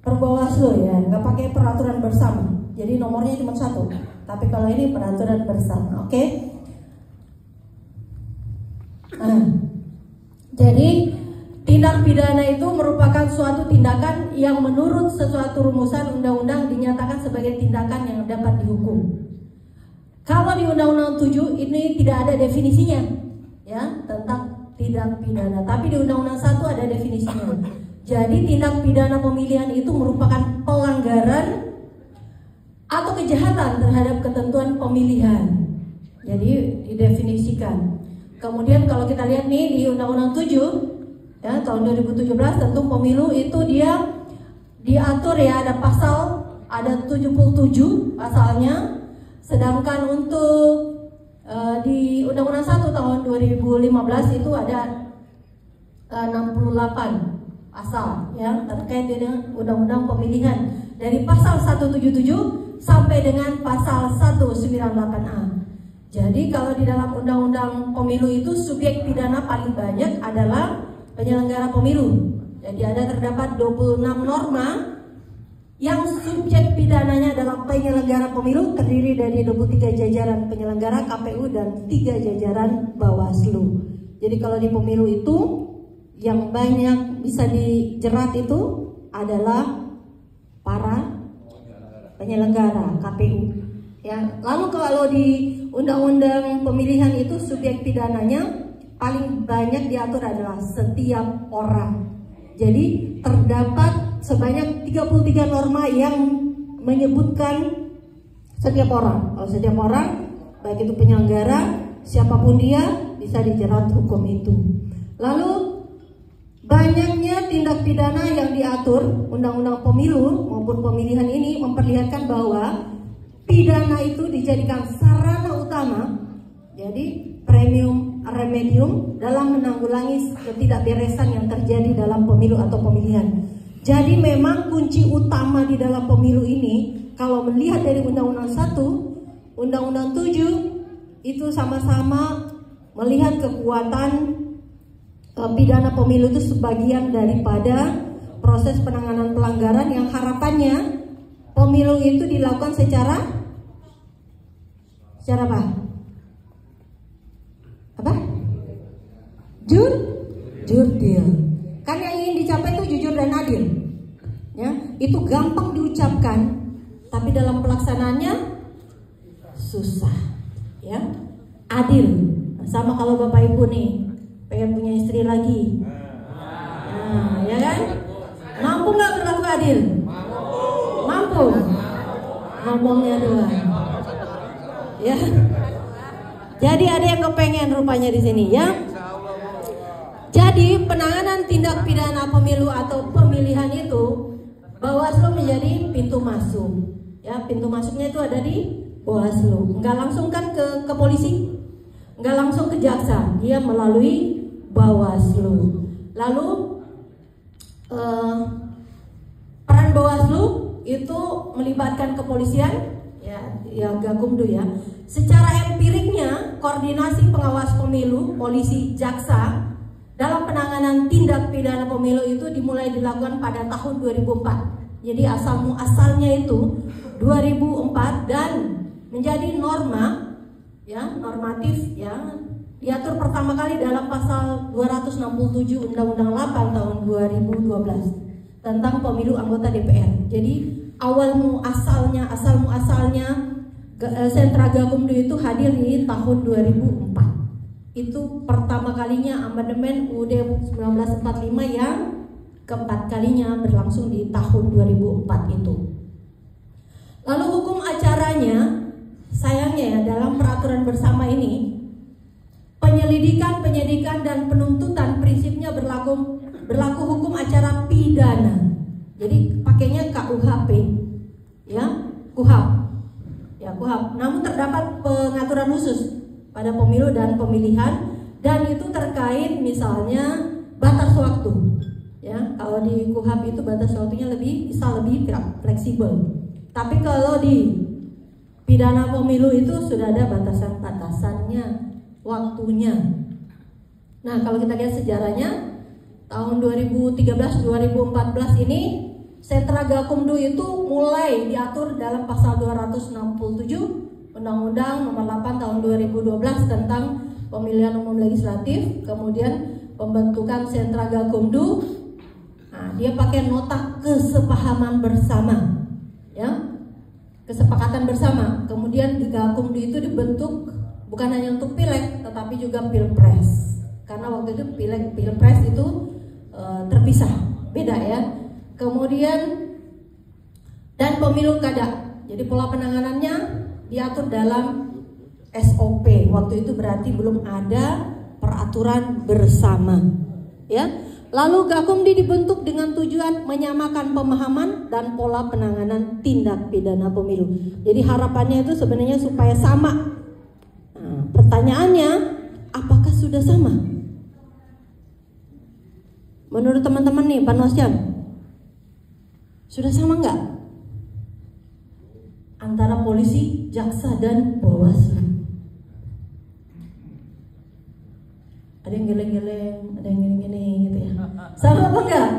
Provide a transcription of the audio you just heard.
per Bawaslu ya, nggak pakai peraturan bersama. Jadi nomornya cuma satu. Tapi kalau ini peraturan bersama, oke? Nah, jadi tindak pidana itu merupakan suatu tindakan yang menurut sesuatu rumusan undang-undang dinyatakan sebagai tindakan yang dapat dihukum. Kalau di Undang-Undang 7 ini tidak ada definisinya, ya, tentang tindak pidana. Tapi di Undang-Undang 1 ada definisinya. Jadi tindak pidana pemilihan itu merupakan pelanggaran atau kejahatan terhadap ketentuan pemilihan. Jadi didefinisikan. Kemudian kalau kita lihat nih di Undang-Undang 7 ya, tahun 2017 tentang pemilu itu dia diatur ya, ada pasal, ada 77 pasalnya. Sedangkan untuk di Undang-Undang 1 tahun 2015 itu ada 68 pasal yang terkait dengan undang-undang pemilihan, dari pasal 177 sampai dengan pasal 198A. Jadi kalau di dalam undang-undang pemilu itu subjek pidana paling banyak adalah penyelenggara pemilu. Jadi ada terdapat 26 norma yang subjek pidananya adalah penyelenggara pemilu, terdiri dari 23 jajaran penyelenggara KPU dan 3 jajaran Bawaslu. Jadi kalau di pemilu itu yang banyak bisa dijerat itu adalah para penyelenggara KPU. Ya, lalu kalau di undang-undang pemilihan itu subjek pidananya paling banyak diatur adalah setiap orang. Jadi terdapat sebanyak 33 norma yang menyebutkan setiap orang. Kalau setiap orang, baik itu penyelenggara, siapapun dia bisa dijerat hukum itu. Lalu banyaknya tindak pidana yang diatur undang-undang pemilu maupun pemilihan ini memperlihatkan bahwa pidana itu dijadikan sarana utama, jadi premium remedium dalam menanggulangi ketidakberesan yang terjadi dalam pemilu atau pemilihan. Jadi memang kunci utama di dalam pemilu ini, kalau melihat dari Undang-Undang 1, Undang-Undang 7 itu sama-sama melihat kekuatan pidana pemilu itu sebagian daripada proses penanganan pelanggaran yang harapannya pemilu itu dilakukan secara apa? Jurdil. Kan yang ingin dicapai itu jujur dan adil. Ya, itu gampang diucapkan, tapi dalam pelaksanaannya susah. Ya, adil. Nah, sama kalau Bapak Ibu nih pengen punya istri lagi, nah, ya kan? Mampu nggak berlaku adil? Mampu. Ngomongnya doang. Ya. Jadi ada yang kepengen rupanya di sini, ya. Jadi penanganan tindak pidana pemilu atau pemilihan itu Bawaslu menjadi pintu masuk. Ya, pintu masuknya itu ada di Bawaslu. Nggak langsung kan ke polisi, nggak langsung ke jaksa, dia melalui Bawaslu. Lalu peran Bawaslu itu melibatkan kepolisian, ya Gakumdu ya. Secara empiriknya koordinasi pengawas pemilu, polisi, jaksa dalam penanganan tindak pidana pemilu itu dimulai dilakukan pada tahun 2004. Jadi asal muasalnya itu 2004 dan menjadi norma, ya, normatif, ya, diatur pertama kali dalam pasal 267 Undang-Undang 8 tahun 2012 tentang pemilu anggota DPR. Jadi asal muasalnya Sentra Gakumdu itu hadir di tahun 2004. Itu pertama kalinya amandemen UUD 1945 yang keempat kalinya berlangsung di tahun 2004 itu. Lalu hukum acaranya, sayangnya ya, dalam peraturan bersama ini penyelidikan, penyidikan dan penuntutan prinsipnya berlaku hukum acara pidana. Jadi pakainya KUHP, ya, KUHP. Ya, KUHP. Namun terdapat pengaturan khusus pada pemilu dan pemilihan, dan itu terkait misalnya batas waktu. Ya, kalau di KUHP itu batas waktunya bisa lebih fleksibel. Tapi kalau di pidana pemilu itu sudah ada batasannya, waktunya. Nah, kalau kita lihat sejarahnya tahun 2013-2014 ini sentra Gakumdu itu mulai diatur dalam pasal 267 Undang-Undang Nomor 8 Tahun 2012 tentang Pemilihan Umum Legislatif. Kemudian pembentukan sentra Gakumdu, nah, dia pakai nota kesepahaman bersama, ya, kesepakatan bersama. Kemudian di Gakumdu itu dibentuk bukan hanya untuk pileg, tetapi juga pilpres. Karena waktu itu pileg pilpres itu terpisah, beda ya. Kemudian dan pemilu kada. Jadi pola penanganannya diatur dalam SOP. Waktu itu berarti belum ada peraturan bersama, ya. Lalu Gakumdu dibentuk dengan tujuan menyamakan pemahaman dan pola penanganan tindak pidana pemilu. Jadi harapannya itu sebenarnya supaya sama. Nah, pertanyaannya, apakah sudah sama? Menurut teman-teman nih, Panwascam, sudah sama nggak? Antara polisi, jaksa, dan Bawaslu. Ada yang geleng-geleng, ada yang gini-gini gitu ya. Sama apa enggak?